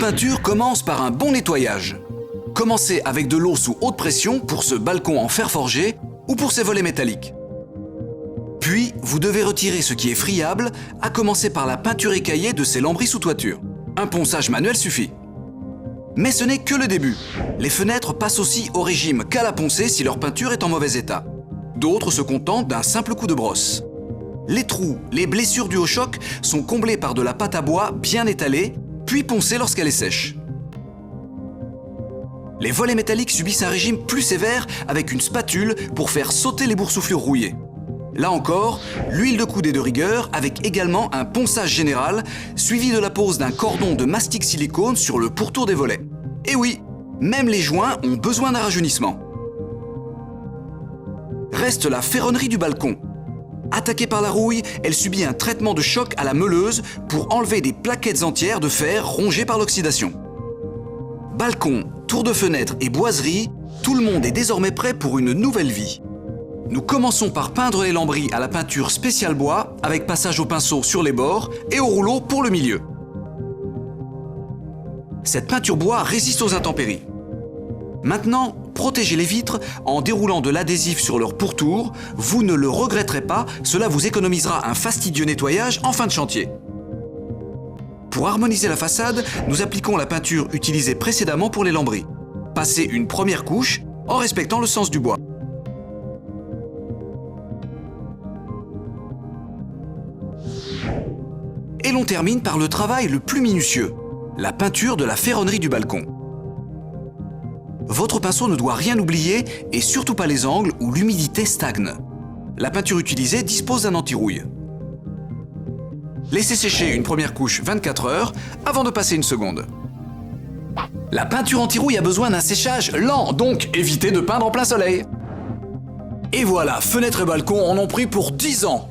peinture commence par un bon nettoyage. Commencez avec de l'eau sous haute pression pour ce balcon en fer forgé ou pour ses volets métalliques. Puis, vous devez retirer ce qui est friable, à commencer par la peinture écaillée de ces lambris sous toiture. Un ponçage manuel suffit. Mais ce n'est que le début. Les fenêtres passent aussi au régime qu'à la poncer si leur peinture est en mauvais état. D'autres se contentent d'un simple coup de brosse. Les trous, les blessures dues au choc sont comblés par de la pâte à bois bien étalée, puis poncée lorsqu'elle est sèche. Les volets métalliques subissent un régime plus sévère avec une spatule pour faire sauter les boursouflures rouillées. Là encore, l'huile de coude est de rigueur avec également un ponçage général suivi de la pose d'un cordon de mastic silicone sur le pourtour des volets. Et oui, même les joints ont besoin d'un rajeunissement. Reste la ferronnerie du balcon. Attaquée par la rouille, elle subit un traitement de choc à la meuleuse pour enlever des plaquettes entières de fer rongées par l'oxydation. Balcon, tours de fenêtre et boiserie, tout le monde est désormais prêt pour une nouvelle vie. Nous commençons par peindre les lambris à la peinture spéciale bois avec passage au pinceau sur les bords et au rouleau pour le milieu. Cette peinture bois résiste aux intempéries. Maintenant, protégez les vitres en déroulant de l'adhésif sur leur pourtour. Vous ne le regretterez pas, cela vous économisera un fastidieux nettoyage en fin de chantier. Pour harmoniser la façade, nous appliquons la peinture utilisée précédemment pour les lambris. Passez une première couche en respectant le sens du bois. Et l'on termine par le travail le plus minutieux, la peinture de la ferronnerie du balcon. Votre pinceau ne doit rien oublier et surtout pas les angles où l'humidité stagne. La peinture utilisée dispose d'un anti-rouille. Laissez sécher une première couche 24 heures avant de passer une seconde. La peinture anti-rouille a besoin d'un séchage lent, donc évitez de peindre en plein soleil. Et voilà, fenêtres et balcons en ont pris pour 10 ans.